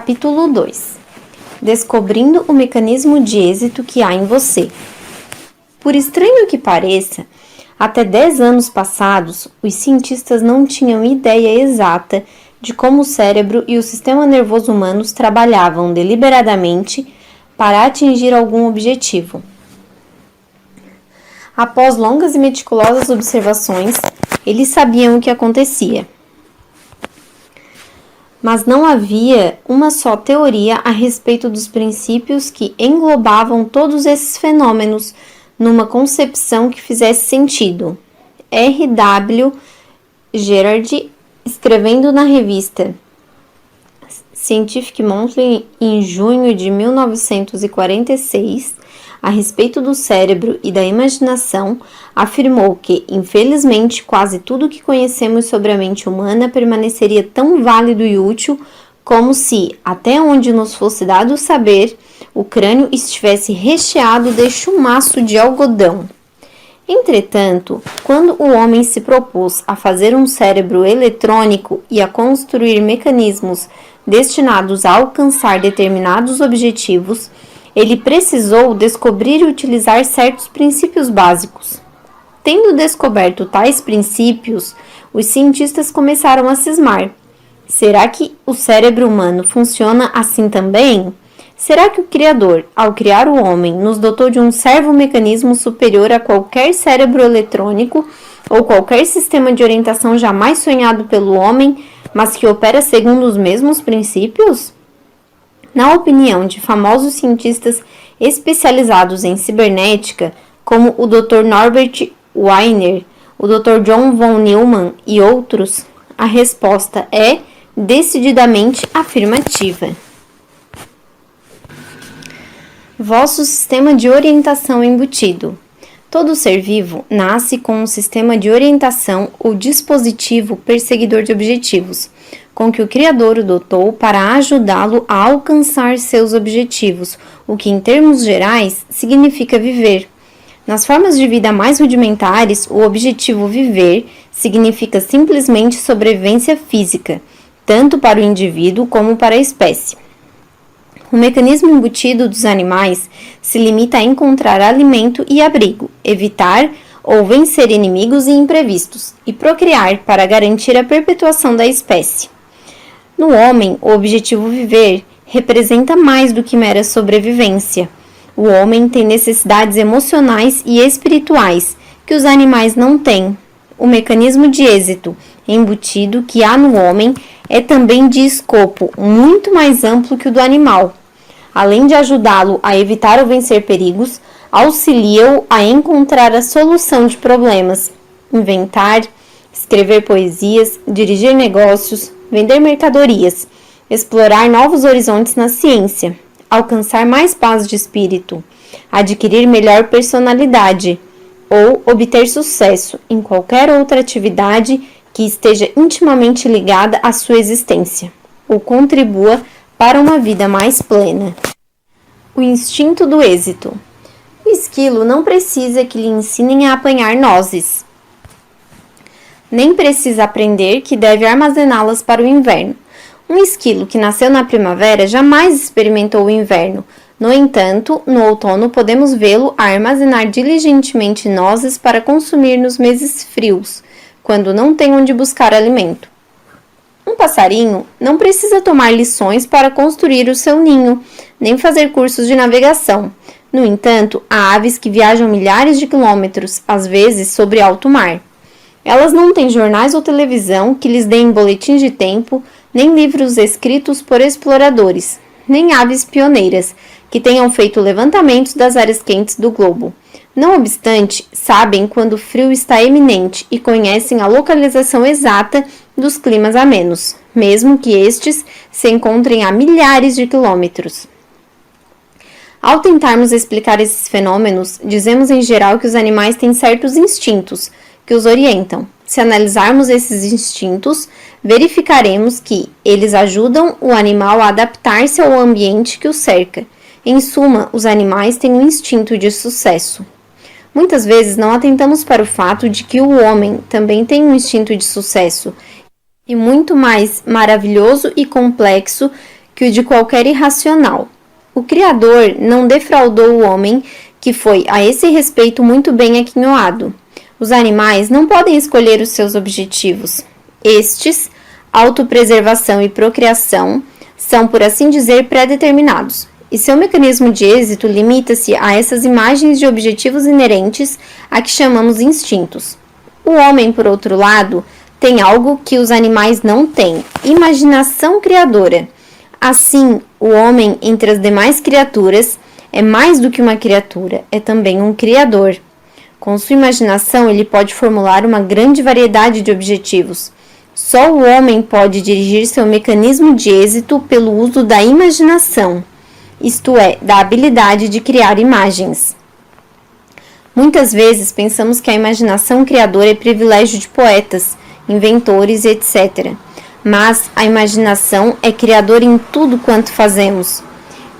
Capítulo 2. Descobrindo o mecanismo de êxito que há em você. Por estranho que pareça, até 10 anos passados, os cientistas não tinham ideia exata de como o cérebro e o sistema nervoso humanos trabalhavam deliberadamente para atingir algum objetivo. Após longas e meticulosas observações, eles sabiam o que acontecia. Mas não havia uma só teoria a respeito dos princípios que englobavam todos esses fenômenos numa concepção que fizesse sentido. R.W. Gerard, escrevendo na revista Scientific Monthly em junho de 1946, a respeito do cérebro e da imaginação, afirmou que, infelizmente, quase tudo que conhecemos sobre a mente humana permaneceria tão válido e útil como se, até onde nos fosse dado saber, o crânio estivesse recheado de chumaço de algodão. Entretanto, quando o homem se propôs a fazer um cérebro eletrônico e a construir mecanismos destinados a alcançar determinados objetivos, ele precisou descobrir e utilizar certos princípios básicos. Tendo descoberto tais princípios, os cientistas começaram a cismar. Será que o cérebro humano funciona assim também? Será que o Criador, ao criar o homem, nos dotou de um servo-mecanismo superior a qualquer cérebro eletrônico ou qualquer sistema de orientação jamais sonhado pelo homem, mas que opera segundo os mesmos princípios? Na opinião de famosos cientistas especializados em cibernética, como o Dr. Norbert Wiener, o Dr. John von Neumann e outros, a resposta é decididamente afirmativa. Vosso sistema de orientação embutido. Todo ser vivo nasce com um sistema de orientação ou dispositivo perseguidor de objetivos, com que o Criador o dotou para ajudá-lo a alcançar seus objetivos, o que, em termos gerais, significa viver. Nas formas de vida mais rudimentares, o objetivo viver significa simplesmente sobrevivência física, tanto para o indivíduo como para a espécie. O mecanismo embutido dos animais se limita a encontrar alimento e abrigo, evitar ou vencer inimigos e imprevistos, e procriar para garantir a perpetuação da espécie. No homem, o objetivo viver representa mais do que mera sobrevivência. O homem tem necessidades emocionais e espirituais que os animais não têm. O mecanismo de êxito embutido que há no homem é também de escopo muito mais amplo que o do animal. Além de ajudá-lo a evitar ou vencer perigos, auxilia-o a encontrar a solução de problemas, inventar, escrever poesias, dirigir negócios, vender mercadorias, explorar novos horizontes na ciência, alcançar mais paz de espírito, adquirir melhor personalidade ou obter sucesso em qualquer outra atividade que esteja intimamente ligada à sua existência, ou contribua para uma vida mais plena. O instinto do êxito. O esquilo não precisa que lhe ensinem a apanhar nozes. Nem precisa aprender que deve armazená-las para o inverno. Um esquilo que nasceu na primavera jamais experimentou o inverno. No entanto, no outono podemos vê-lo armazenar diligentemente nozes para consumir nos meses frios, quando não tem onde buscar alimento. Um passarinho não precisa tomar lições para construir o seu ninho, nem fazer cursos de navegação. No entanto, há aves que viajam milhares de quilômetros, às vezes sobre alto mar. Elas não têm jornais ou televisão que lhes deem boletins de tempo, nem livros escritos por exploradores, nem aves pioneiras que tenham feito levantamentos das áreas quentes do globo. Não obstante, sabem quando o frio está iminente e conhecem a localização exata dos climas amenos, mesmo que estes se encontrem a milhares de quilômetros. Ao tentarmos explicar esses fenômenos, dizemos em geral que os animais têm certos instintos que os orientam. Se analisarmos esses instintos, verificaremos que eles ajudam o animal a adaptar-se ao ambiente que o cerca. Em suma, os animais têm um instinto de sucesso. Muitas vezes não atentamos para o fato de que o homem também tem um instinto de sucesso, e muito mais maravilhoso e complexo que o de qualquer irracional. O Criador não defraudou o homem, que foi, a esse respeito, muito bem aquinhoado. Os animais não podem escolher os seus objetivos. Estes, autopreservação e procriação, são, por assim dizer, pré-determinados, e seu mecanismo de êxito limita-se a essas imagens de objetivos inerentes a que chamamos instintos. O homem, por outro lado, tem algo que os animais não têm: imaginação criadora. Assim, o homem, entre as demais criaturas, é mais do que uma criatura, é também um criador. Com sua imaginação, ele pode formular uma grande variedade de objetivos. Só o homem pode dirigir seu mecanismo de êxito pelo uso da imaginação, isto é, da habilidade de criar imagens. Muitas vezes pensamos que a imaginação criadora é privilégio de poetas, inventores, etc. Mas a imaginação é criadora em tudo quanto fazemos.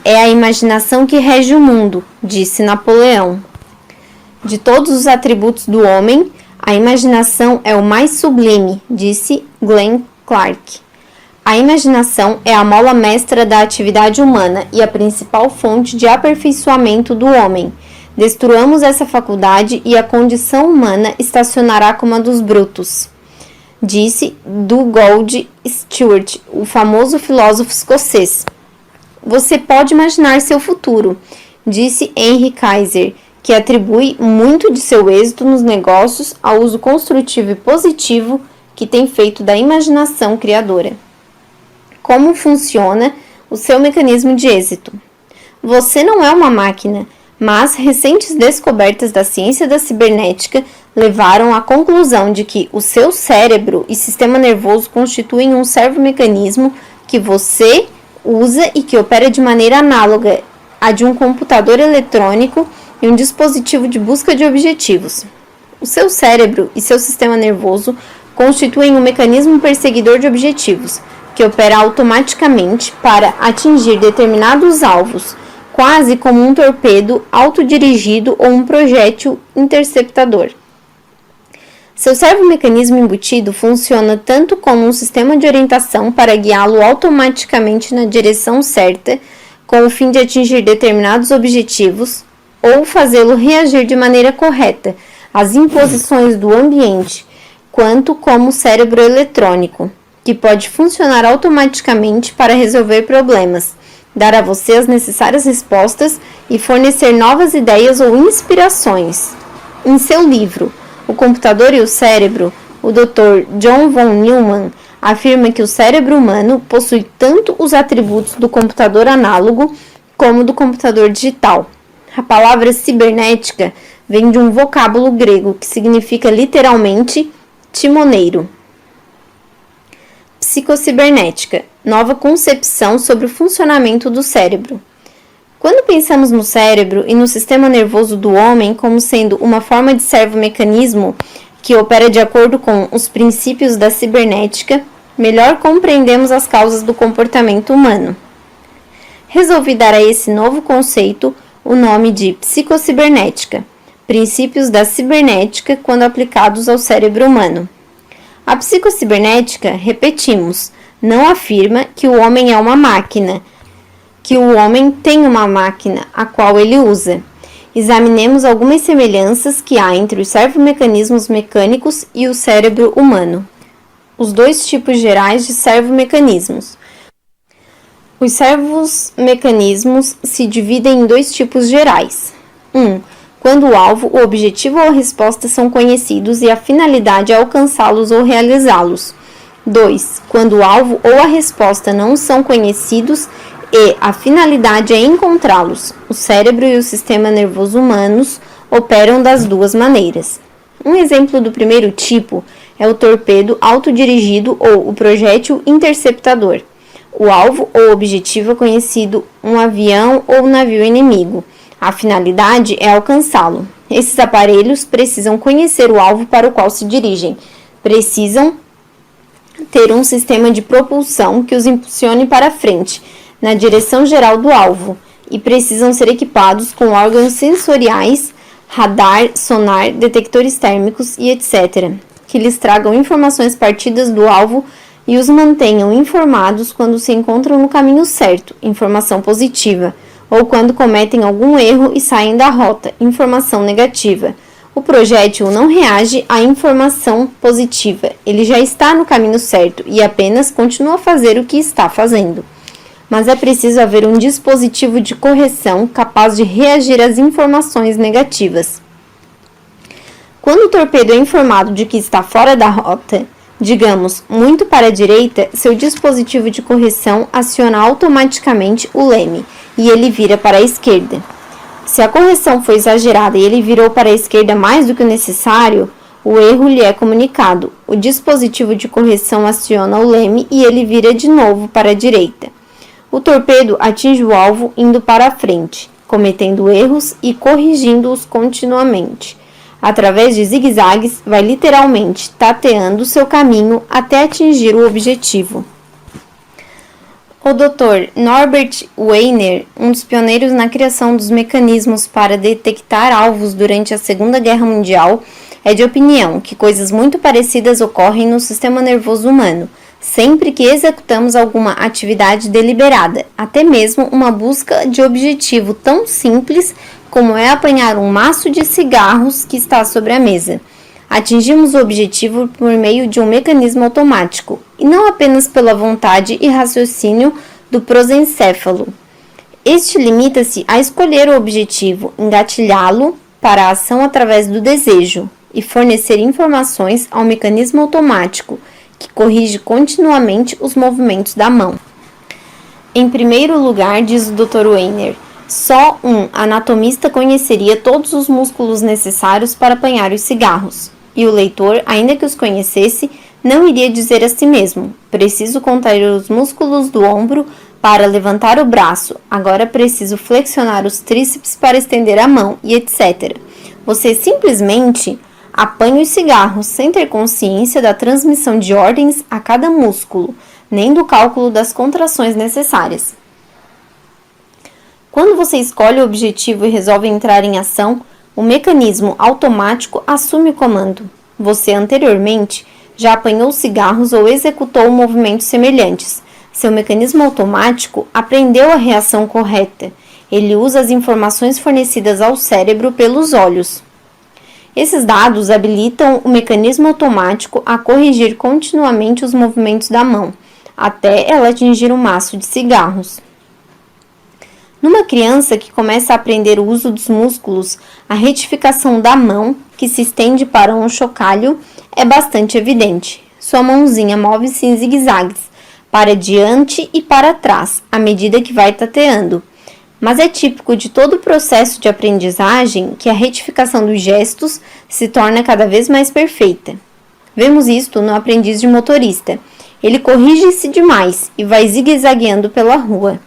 É a imaginação que rege o mundo, disse Napoleão. De todos os atributos do homem, a imaginação é o mais sublime, disse Glenn Clark. A imaginação é a mola mestra da atividade humana e a principal fonte de aperfeiçoamento do homem. Destruamos essa faculdade e a condição humana estacionará como a dos brutos, disse Dugald Stewart, o famoso filósofo escocês. Você pode imaginar seu futuro, disse Henry Kaiser, que atribui muito de seu êxito nos negócios ao uso construtivo e positivo que tem feito da imaginação criadora. Como funciona o seu mecanismo de êxito? Você não é uma máquina, mas recentes descobertas da ciência da cibernética levaram à conclusão de que o seu cérebro e sistema nervoso constituem um servomecanismo que você usa e que opera de maneira análoga à de um computador eletrônico e um dispositivo de busca de objetivos. O seu cérebro e seu sistema nervoso constituem um mecanismo perseguidor de objetivos, que opera automaticamente para atingir determinados alvos, quase como um torpedo autodirigido ou um projétil interceptador. Seu servomecanismo embutido funciona tanto como um sistema de orientação para guiá-lo automaticamente na direção certa, com o fim de atingir determinados objetivos, ou fazê-lo reagir de maneira correta às imposições do ambiente, quanto como o cérebro eletrônico, que pode funcionar automaticamente para resolver problemas, dar a você as necessárias respostas e fornecer novas ideias ou inspirações. Em seu livro O Computador e o Cérebro, o Dr. John von Neumann afirma que o cérebro humano possui tanto os atributos do computador análogo como do computador digital. A palavra cibernética vem de um vocábulo grego que significa literalmente timoneiro. Psicocibernética, nova concepção sobre o funcionamento do cérebro. Quando pensamos no cérebro e no sistema nervoso do homem como sendo uma forma de servomecanismo que opera de acordo com os princípios da cibernética, melhor compreendemos as causas do comportamento humano. Resolvi dar a esse novo conceito o nome de psicocibernética, princípios da cibernética quando aplicados ao cérebro humano. A psicocibernética, repetimos, não afirma que o homem é uma máquina, que o homem tem uma máquina a qual ele usa. Examinemos algumas semelhanças que há entre os servomecanismos mecânicos e o cérebro humano. Os dois tipos gerais de servomecanismos. Os servomecanismos se dividem em dois tipos gerais. 1. Quando o alvo, o objetivo ou a resposta são conhecidos e a finalidade é alcançá-los ou realizá-los. 2. Quando o alvo ou a resposta não são conhecidos e a finalidade é encontrá-los. O cérebro e o sistema nervoso humanos operam das duas maneiras. Um exemplo do primeiro tipo é o torpedo autodirigido ou o projétil interceptador. O alvo ou objetivo é conhecido, um avião ou navio inimigo. A finalidade é alcançá-lo. Esses aparelhos precisam conhecer o alvo para o qual se dirigem. Precisam ter um sistema de propulsão que os impulsione para frente, na direção geral do alvo, e precisam ser equipados com órgãos sensoriais, radar, sonar, detectores térmicos e etc., que lhes tragam informações partidas do alvo e os mantenham informados quando se encontram no caminho certo, informação positiva, ou quando cometem algum erro e saem da rota, informação negativa. O projétil não reage à informação positiva, ele já está no caminho certo e apenas continua a fazer o que está fazendo. Mas é preciso haver um dispositivo de correção capaz de reagir às informações negativas. Quando o torpedo é informado de que está fora da rota, digamos, muito para a direita, seu dispositivo de correção aciona automaticamente o leme e ele vira para a esquerda. Se a correção foi exagerada e ele virou para a esquerda mais do que o necessário, o erro lhe é comunicado. O dispositivo de correção aciona o leme e ele vira de novo para a direita. O torpedo atinge o alvo indo para a frente, cometendo erros e corrigindo-os continuamente. Através de zigue-zagues, vai literalmente tateando seu caminho até atingir o objetivo. O Dr. Norbert Wiener, um dos pioneiros na criação dos mecanismos para detectar alvos durante a Segunda Guerra Mundial, é de opinião que coisas muito parecidas ocorrem no sistema nervoso humano, sempre que executamos alguma atividade deliberada, até mesmo uma busca de objetivo tão simples como é apanhar um maço de cigarros que está sobre a mesa. Atingimos o objetivo por meio de um mecanismo automático, e não apenas pela vontade e raciocínio do prosencéfalo. Este limita-se a escolher o objetivo, engatilhá-lo para a ação através do desejo, e fornecer informações ao mecanismo automático, que corrige continuamente os movimentos da mão. Em primeiro lugar, diz o Dr. Wiener, só um anatomista conheceria todos os músculos necessários para apanhar os cigarros, e o leitor, ainda que os conhecesse, não iria dizer a si mesmo: preciso contrair os músculos do ombro para levantar o braço, agora preciso flexionar os tríceps para estender a mão, e etc. Você simplesmente apanha os cigarros sem ter consciência da transmissão de ordens a cada músculo, nem do cálculo das contrações necessárias. Quando você escolhe o objetivo e resolve entrar em ação, o mecanismo automático assume o comando. Você anteriormente já apanhou cigarros ou executou movimentos semelhantes. Seu mecanismo automático aprendeu a reação correta. Ele usa as informações fornecidas ao cérebro pelos olhos. Esses dados habilitam o mecanismo automático a corrigir continuamente os movimentos da mão, até ela atingir o maço de cigarros. Numa criança que começa a aprender o uso dos músculos, a retificação da mão, que se estende para um chocalho, é bastante evidente. Sua mãozinha move-se em zigue-zagues, para diante e para trás, à medida que vai tateando. Mas é típico de todo o processo de aprendizagem que a retificação dos gestos se torna cada vez mais perfeita. Vemos isto no aprendiz de motorista. Ele corrige-se demais e vai zigue-zagueando pela rua.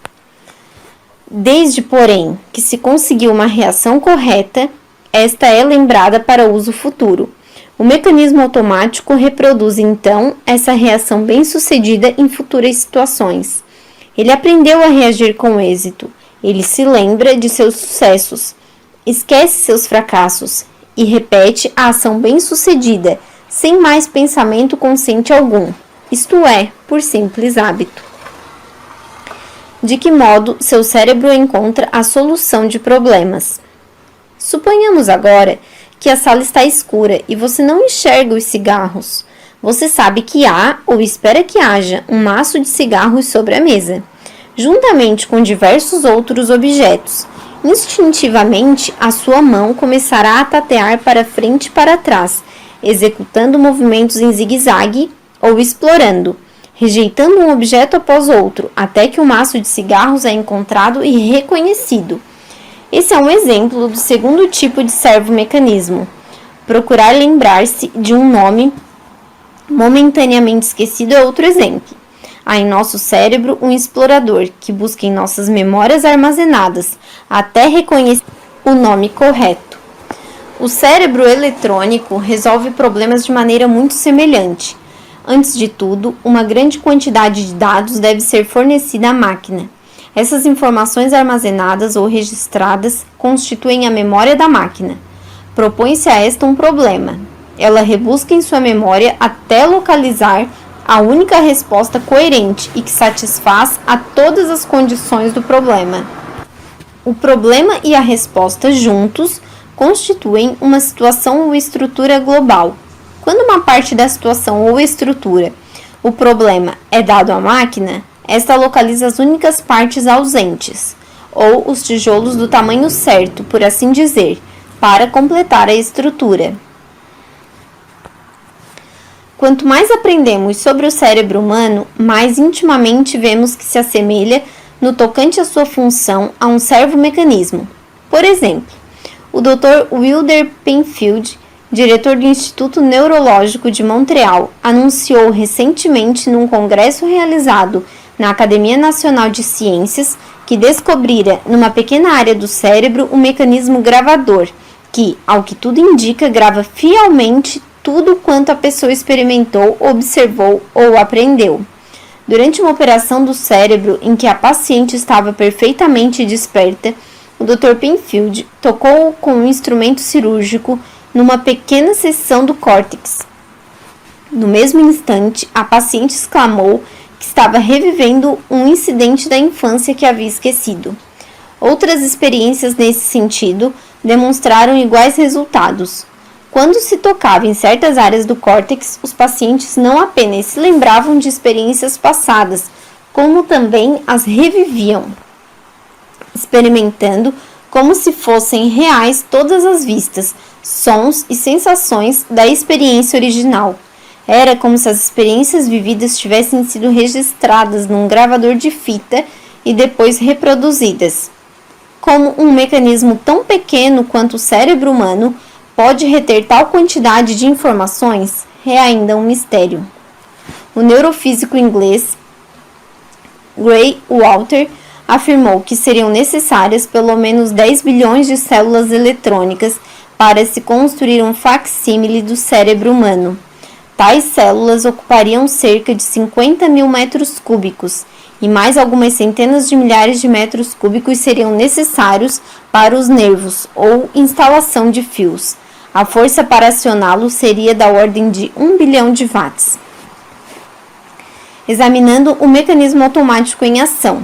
Desde, porém, que se conseguiu uma reação correta, esta é lembrada para uso futuro. O mecanismo automático reproduz, então, essa reação bem-sucedida em futuras situações. Ele aprendeu a reagir com êxito. Ele se lembra de seus sucessos, esquece seus fracassos e repete a ação bem-sucedida, sem mais pensamento consciente algum, isto é, por simples hábito. De que modo seu cérebro encontra a solução de problemas? Suponhamos agora que a sala está escura e você não enxerga os cigarros. Você sabe que há, ou espera que haja, um maço de cigarros sobre a mesa, juntamente com diversos outros objetos. Instintivamente, a sua mão começará a tatear para frente e para trás, executando movimentos em zigue-zague ou explorando, rejeitando um objeto após outro, até que o maço de cigarros é encontrado e reconhecido. Esse é um exemplo do segundo tipo de servo-mecanismo. Procurar lembrar-se de um nome momentaneamente esquecido é outro exemplo. Há em nosso cérebro um explorador que busca em nossas memórias armazenadas até reconhecer o nome correto. O cérebro eletrônico resolve problemas de maneira muito semelhante. Antes de tudo, uma grande quantidade de dados deve ser fornecida à máquina. Essas informações armazenadas ou registradas constituem a memória da máquina. Propõe-se a esta um problema. Ela rebusca em sua memória até localizar a única resposta coerente e que satisfaz a todas as condições do problema. O problema e a resposta juntos constituem uma situação ou estrutura global. Quando uma parte da situação ou estrutura, o problema, é dado à máquina, esta localiza as únicas partes ausentes, ou os tijolos do tamanho certo, por assim dizer, para completar a estrutura. Quanto mais aprendemos sobre o cérebro humano, mais intimamente vemos que se assemelha, no tocante à sua função, a um servomecanismo. Por exemplo, o Dr. Wilder Penfield, diretor do Instituto Neurológico de Montreal, anunciou recentemente num congresso realizado na Academia Nacional de Ciências que descobrira, numa pequena área do cérebro, um mecanismo gravador que, ao que tudo indica, grava fielmente tudo quanto a pessoa experimentou, observou ou aprendeu. Durante uma operação do cérebro em que a paciente estava perfeitamente desperta, o Dr. Penfield tocou com um instrumento cirúrgico numa pequena seção do córtex. No mesmo instante, a paciente exclamou que estava revivendo um incidente da infância que havia esquecido. Outras experiências nesse sentido demonstraram iguais resultados. Quando se tocava em certas áreas do córtex, os pacientes não apenas se lembravam de experiências passadas, como também as reviviam, experimentando como se fossem reais todas as vistas, sons e sensações da experiência original. Era como se as experiências vividas tivessem sido registradas num gravador de fita e depois reproduzidas. Como um mecanismo tão pequeno quanto o cérebro humano pode reter tal quantidade de informações é ainda um mistério. O neurofísico inglês Gray Walter afirmou que seriam necessárias pelo menos 10 bilhões de células eletrônicas para se construir um facsímile do cérebro humano. Tais células ocupariam cerca de 50 mil metros cúbicos e mais algumas centenas de milhares de metros cúbicos seriam necessários para os nervos ou instalação de fios. A força para acioná-lo seria da ordem de 1 bilhão de watts. Examinando o mecanismo automático em ação.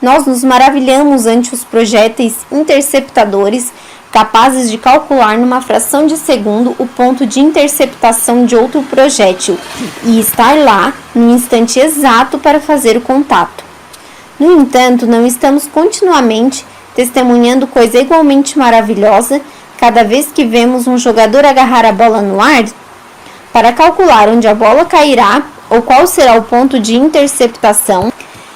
Nós nos maravilhamos ante os projéteis interceptadores capazes de calcular numa fração de segundo o ponto de interceptação de outro projétil e estar lá no instante exato para fazer o contato. No entanto, não estamos continuamente testemunhando coisa igualmente maravilhosa cada vez que vemos um jogador agarrar a bola no ar? Para calcular onde a bola cairá ou qual será o ponto de interceptação,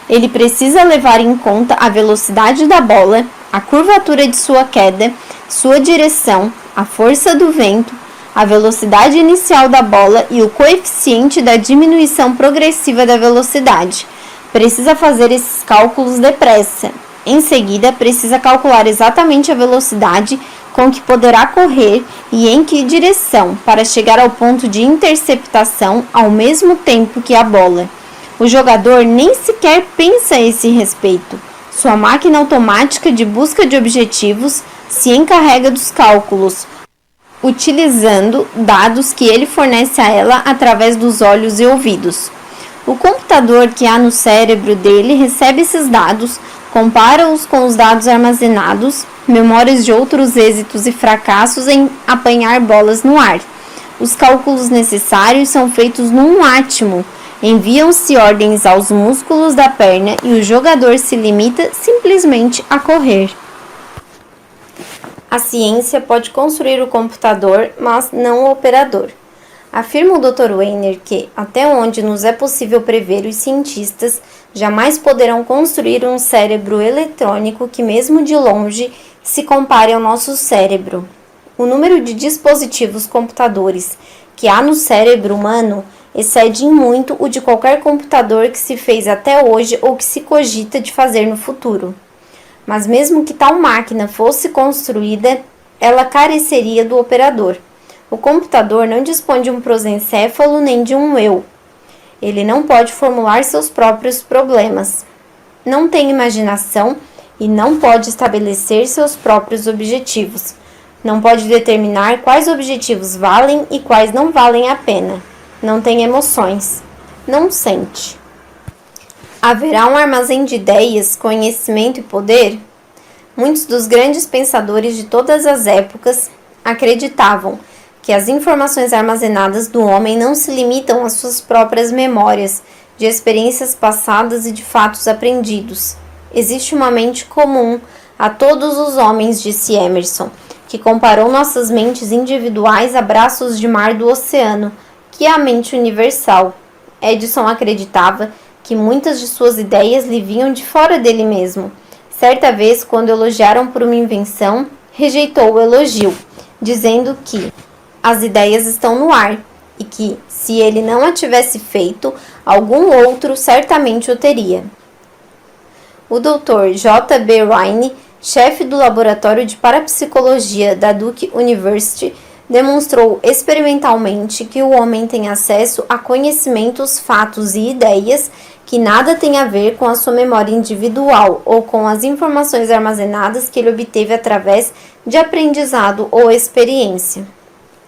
ele precisa levar em conta a velocidade da bola, a curvatura de sua queda, sua direção, a força do vento, a velocidade inicial da bola e o coeficiente da diminuição progressiva da velocidade. Precisa fazer esses cálculos depressa. Em seguida, precisa calcular exatamente a velocidade com que poderá correr e em que direção para chegar ao ponto de interceptação ao mesmo tempo que a bola. O jogador nem sequer pensa a esse respeito. Sua máquina automática de busca de objetivos se encarrega dos cálculos, utilizando dados que ele fornece a ela através dos olhos e ouvidos. O computador que há no cérebro dele recebe esses dados, compara-os com os dados armazenados, memórias de outros êxitos e fracassos em apanhar bolas no ar. Os cálculos necessários são feitos num átimo. Enviam-se ordens aos músculos da perna e o jogador se limita simplesmente a correr. A ciência pode construir o computador, mas não o operador. Afirma o Dr. Weiner que, até onde nos é possível prever, os cientistas jamais poderão construir um cérebro eletrônico que, mesmo de longe, se compare ao nosso cérebro. O número de dispositivos computadores que há no cérebro humano excede em muito o de qualquer computador que se fez até hoje ou que se cogita de fazer no futuro. Mas mesmo que tal máquina fosse construída, ela careceria do operador. O computador não dispõe de um prosencéfalo nem de um eu. Ele não pode formular seus próprios problemas. Não tem imaginação e não pode estabelecer seus próprios objetivos. Não pode determinar quais objetivos valem e quais não valem a pena. Não tem emoções. não sente. Haverá um armazém de ideias, conhecimento e poder? Muitos dos grandes pensadores de todas as épocas acreditavam que as informações armazenadas do homem não se limitam às suas próprias memórias, de experiências passadas e de fatos aprendidos. Existe uma mente comum a todos os homens, disse Emerson, que comparou nossas mentes individuais a braços de mar do oceano, que é a mente universal. Edison acreditava que muitas de suas ideias lhe vinham de fora dele mesmo. Certa vez, quando elogiaram por uma invenção, rejeitou o elogio, dizendo que as ideias estão no ar e que, se ele não a tivesse feito, algum outro certamente o teria. O Dr. J. B. Rhine, chefe do laboratório de parapsicologia da Duke University, demonstrou experimentalmente que o homem tem acesso a conhecimentos, fatos e ideias que nada tem a ver com a sua memória individual ou com as informações armazenadas que ele obteve através de aprendizado ou experiência.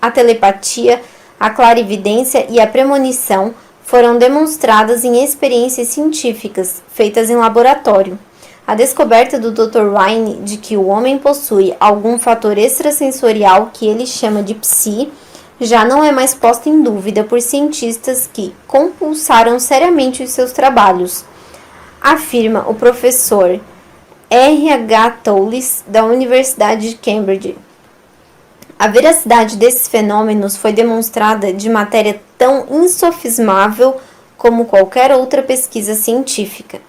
A telepatia, a clarividência e a premonição foram demonstradas em experiências científicas feitas em laboratório. A descoberta do Dr. Rhine de que o homem possui algum fator extrasensorial que ele chama de psi já não é mais posta em dúvida por cientistas que compulsaram seriamente os seus trabalhos, afirma o professor R.H. Towles, da Universidade de Cambridge. A veracidade desses fenômenos foi demonstrada de matéria tão insofismável como qualquer outra pesquisa científica.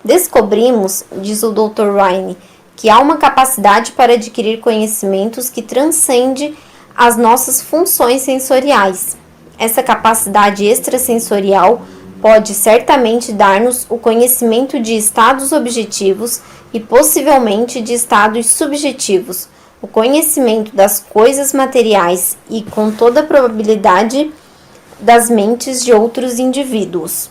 Descobrimos, diz o Dr. Rhine, que há uma capacidade para adquirir conhecimentos que transcende as nossas funções sensoriais. Essa capacidade extrasensorial pode certamente dar-nos o conhecimento de estados objetivos e possivelmente de estados subjetivos, o conhecimento das coisas materiais e, com toda a probabilidade, das mentes de outros indivíduos.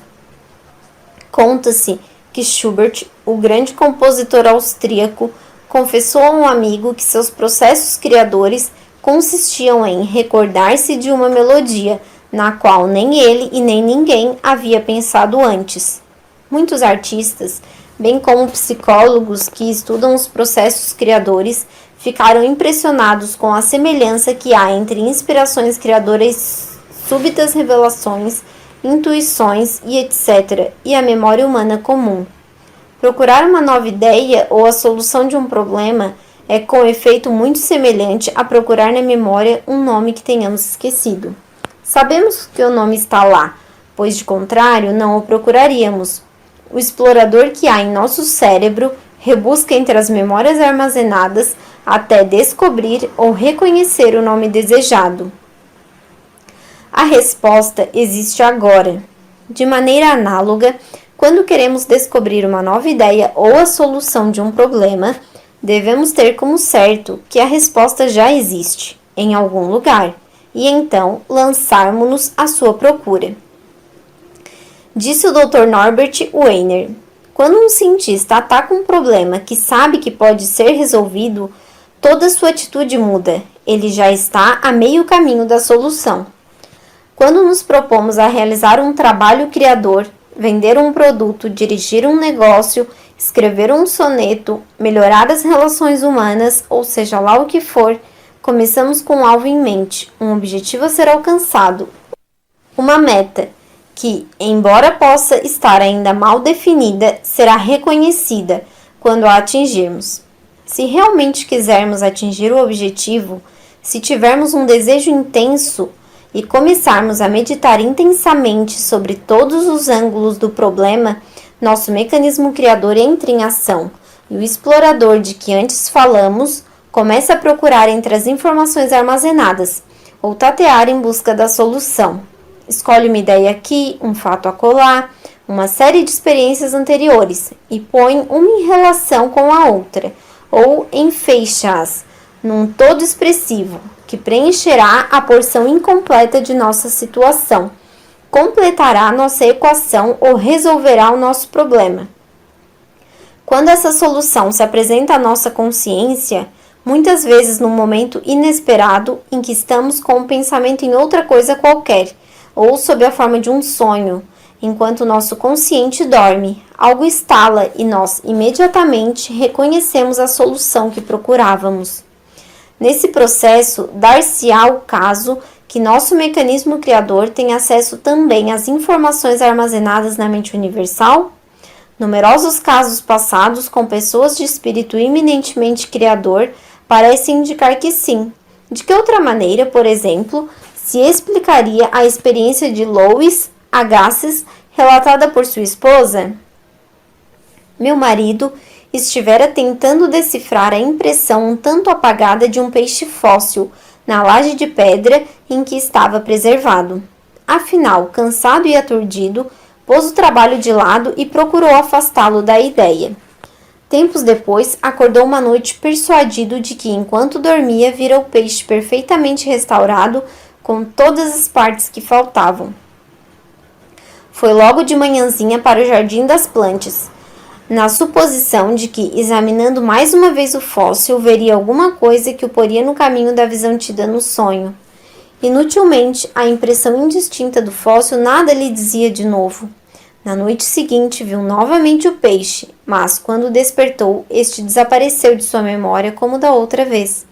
Conta-se que Schubert, o grande compositor austríaco, confessou a um amigo que seus processos criadores consistiam em recordar-se de uma melodia, na qual nem ele e nem ninguém havia pensado antes. Muitos artistas, bem como psicólogos que estudam os processos criadores, ficaram impressionados com a semelhança que há entre inspirações criadoras, súbitas revelações, intuições e etc., e a memória humana comum. Procurar uma nova ideia ou a solução de um problema é com efeito muito semelhante a procurar na memória um nome que tenhamos esquecido. Sabemos que o nome está lá, pois de contrário não o procuraríamos. O explorador que há em nosso cérebro rebusca entre as memórias armazenadas até descobrir ou reconhecer o nome desejado. A resposta existe agora. De maneira análoga, quando queremos descobrir uma nova ideia ou a solução de um problema, devemos ter como certo que a resposta já existe, em algum lugar, e então lançarmos-nos à sua procura. Disse o Dr. Norbert Wiener: quando um cientista ataca um problema que sabe que pode ser resolvido, toda sua atitude muda, ele já está a meio caminho da solução. Quando nos propomos a realizar um trabalho criador, vender um produto, dirigir um negócio, escrever um soneto, melhorar as relações humanas, ou seja lá o que for, começamos com um alvo em mente, um objetivo a ser alcançado, uma meta que, embora possa estar ainda mal definida, será reconhecida quando a atingirmos. Se realmente quisermos atingir o objetivo, se tivermos um desejo intenso e começarmos a meditar intensamente sobre todos os ângulos do problema, nosso mecanismo criador entra em ação e o explorador de que antes falamos começa a procurar entre as informações armazenadas ou tatear em busca da solução. Escolhe uma ideia aqui, um fato acolá, uma série de experiências anteriores e põe uma em relação com a outra, ou enfeixa-as num todo expressivo, que preencherá a porção incompleta de nossa situação, completará nossa equação ou resolverá o nosso problema. Quando essa solução se apresenta à nossa consciência, muitas vezes num momento inesperado em que estamos com o pensamento em outra coisa qualquer, ou sob a forma de um sonho, Enquanto nosso consciente dorme, algo estala e nós imediatamente reconhecemos a solução que procurávamos. Nesse processo, dar-se-á o caso que nosso mecanismo criador tem acesso também às informações armazenadas na mente universal? Numerosos casos passados com pessoas de espírito eminentemente criador parecem indicar que sim. De que outra maneira, por exemplo, se explicaria a experiência de Louis Agassiz relatada por sua esposa? Meu marido estivera tentando decifrar a impressão um tanto apagada de um peixe fóssil na laje de pedra em que estava preservado. Afinal, cansado e aturdido, pôs o trabalho de lado e procurou afastá-lo da ideia. Tempos depois, acordou uma noite persuadido de que, enquanto dormia, vira o peixe perfeitamente restaurado, com todas as partes que faltavam. Foi logo de manhãzinha para o Jardim das Plantas, na suposição de que, examinando mais uma vez o fóssil, veria alguma coisa que o poria no caminho da visão tida no sonho. Inutilmente, a impressão indistinta do fóssil nada lhe dizia de novo. Na noite seguinte, viu novamente o peixe, mas, quando despertou, este desapareceu de sua memória como da outra vez.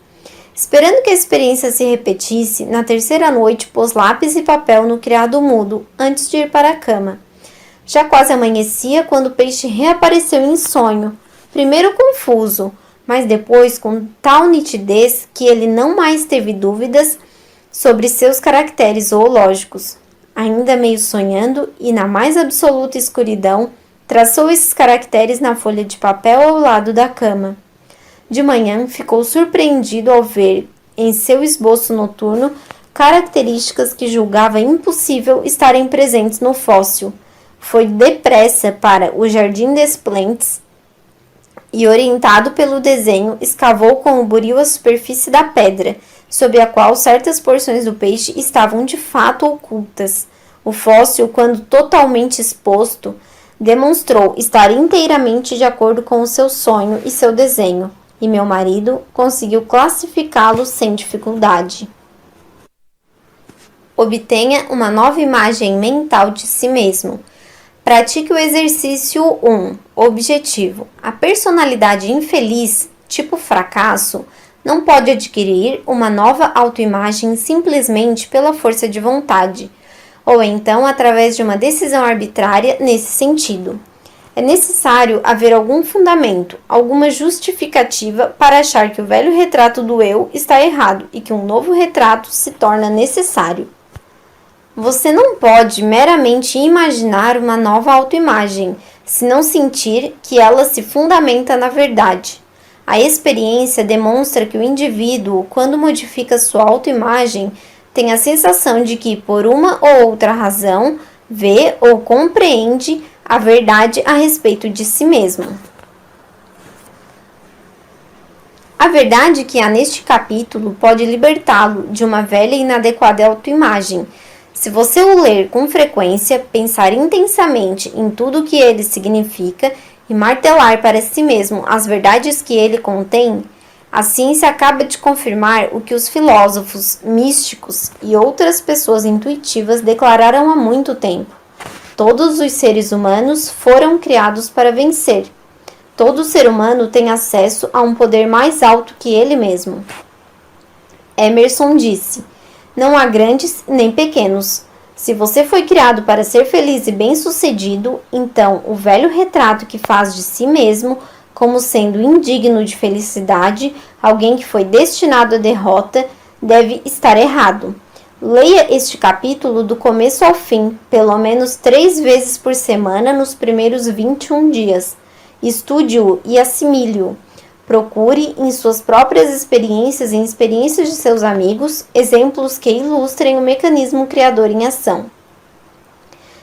Esperando que a experiência se repetisse, na terceira noite pôs lápis e papel no criado mudo, antes de ir para a cama. Já quase amanhecia quando o peixe reapareceu em sonho, primeiro confuso, mas depois com tal nitidez que ele não mais teve dúvidas sobre seus caracteres zoológicos. Ainda meio sonhando e na mais absoluta escuridão, traçou esses caracteres na folha de papel ao lado da cama. De manhã, ficou surpreendido ao ver, em seu esboço noturno, características que julgava impossível estarem presentes no fóssil. Foi depressa para o Jardim des Plantes e, orientado pelo desenho, escavou com o buril a superfície da pedra, sob a qual certas porções do peixe estavam de fato ocultas. O fóssil, quando totalmente exposto, demonstrou estar inteiramente de acordo com o seu sonho e seu desenho, e meu marido conseguiu classificá-lo sem dificuldade. Obtenha uma nova imagem mental de si mesmo. Pratique o exercício 1. Objetivo. A personalidade infeliz, tipo fracasso, não pode adquirir uma nova autoimagem simplesmente pela força de vontade, ou então através de uma decisão arbitrária nesse sentido. É necessário haver algum fundamento, alguma justificativa para achar que o velho retrato do eu está errado e que um novo retrato se torna necessário. Você não pode meramente imaginar uma nova autoimagem, se não sentir que ela se fundamenta na verdade. A experiência demonstra que o indivíduo, quando modifica sua autoimagem, tem a sensação de que, por uma ou outra razão, vê ou compreende a verdade a respeito de si mesmo. A verdade que há neste capítulo pode libertá-lo de uma velha e inadequada autoimagem. Se você o ler com frequência, pensar intensamente em tudo o que ele significa e martelar para si mesmo as verdades que ele contém, a ciência acaba de confirmar o que os filósofos, místicos e outras pessoas intuitivas declararam há muito tempo. Todos os seres humanos foram criados para vencer. Todo ser humano tem acesso a um poder mais alto que ele mesmo. Emerson disse: não há grandes nem pequenos. Se você foi criado para ser feliz e bem-sucedido, então o velho retrato que faz de si mesmo como sendo indigno de felicidade, alguém que foi destinado à derrota, deve estar errado. Leia este capítulo do começo ao fim, pelo menos 3 vezes por semana nos primeiros 21 dias. Estude-o e assimile-o. Procure, em suas próprias experiências e em experiências de seus amigos, exemplos que ilustrem o mecanismo criador em ação.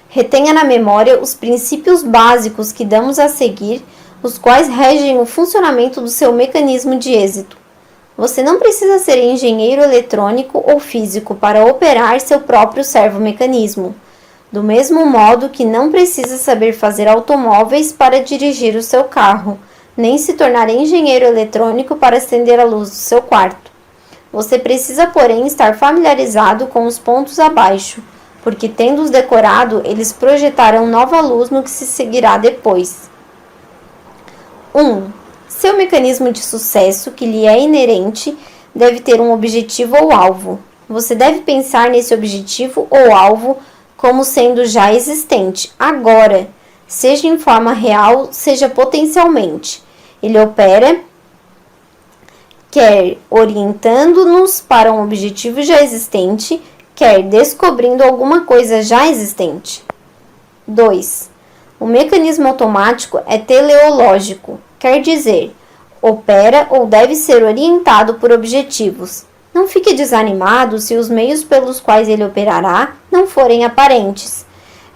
Retenha na memória os princípios básicos que damos a seguir, os quais regem o funcionamento do seu mecanismo de êxito. Você não precisa ser engenheiro eletrônico ou físico para operar seu próprio servomecanismo, do mesmo modo que não precisa saber fazer automóveis para dirigir o seu carro, nem se tornar engenheiro eletrônico para acender a luz do seu quarto. Você precisa, porém, estar familiarizado com os pontos abaixo, porque tendo-os decorado, eles projetarão nova luz no que se seguirá depois. 1. Seu mecanismo de sucesso, que lhe é inerente, deve ter um objetivo ou alvo. Você deve pensar nesse objetivo ou alvo como sendo já existente, agora, seja em forma real, seja potencialmente. Ele opera, quer orientando-nos para um objetivo já existente, quer descobrindo alguma coisa já existente. 2. O mecanismo automático é teleológico, quer dizer, opera ou deve ser orientado por objetivos. Não fique desanimado se os meios pelos quais ele operará não forem aparentes.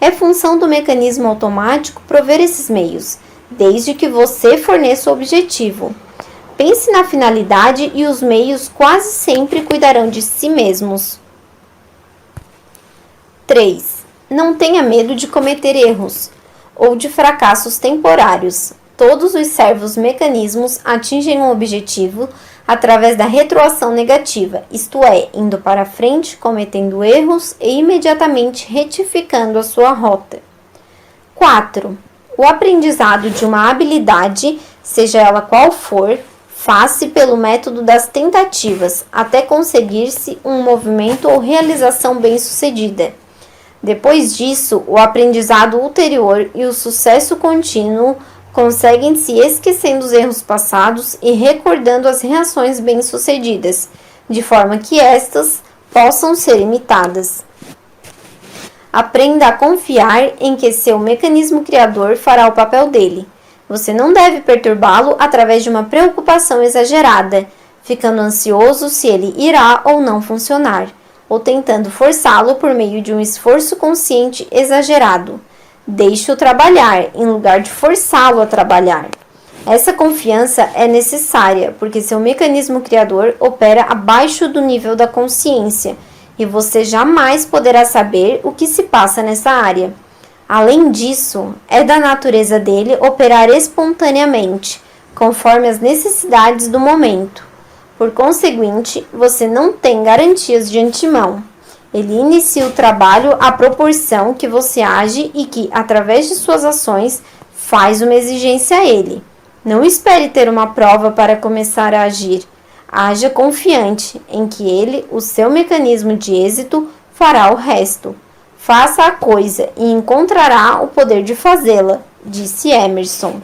É função do mecanismo automático prover esses meios, desde que você forneça o objetivo. Pense na finalidade e os meios quase sempre cuidarão de si mesmos. 3. Não tenha medo de cometer erros ou de fracassos temporários. Todos os servos mecanismos atingem um objetivo através da retroação negativa, isto é, indo para frente, cometendo erros e imediatamente retificando a sua rota. 4. O aprendizado de uma habilidade, seja ela qual for, faz-se pelo método das tentativas, até conseguir-se um movimento ou realização bem-sucedida. Depois disso, o aprendizado ulterior e o sucesso contínuo conseguem-se esquecendo os erros passados e recordando as reações bem-sucedidas, de forma que estas possam ser imitadas. Aprenda a confiar em que seu mecanismo criador fará o papel dele. Você não deve perturbá-lo através de uma preocupação exagerada, ficando ansioso se ele irá ou não funcionar, ou tentando forçá-lo por meio de um esforço consciente exagerado. Deixe-o trabalhar, em lugar de forçá-lo a trabalhar. Essa confiança é necessária, porque seu mecanismo criador opera abaixo do nível da consciência, e você jamais poderá saber o que se passa nessa área. Além disso, é da natureza dele operar espontaneamente, conforme as necessidades do momento. Por conseguinte, você não tem garantias de antemão. Ele inicia o trabalho à proporção que você age e que, através de suas ações, faz uma exigência a ele. Não espere ter uma prova para começar a agir. Haja confiante em que ele, o seu mecanismo de êxito, fará o resto. Faça a coisa e encontrará o poder de fazê-la, disse Emerson.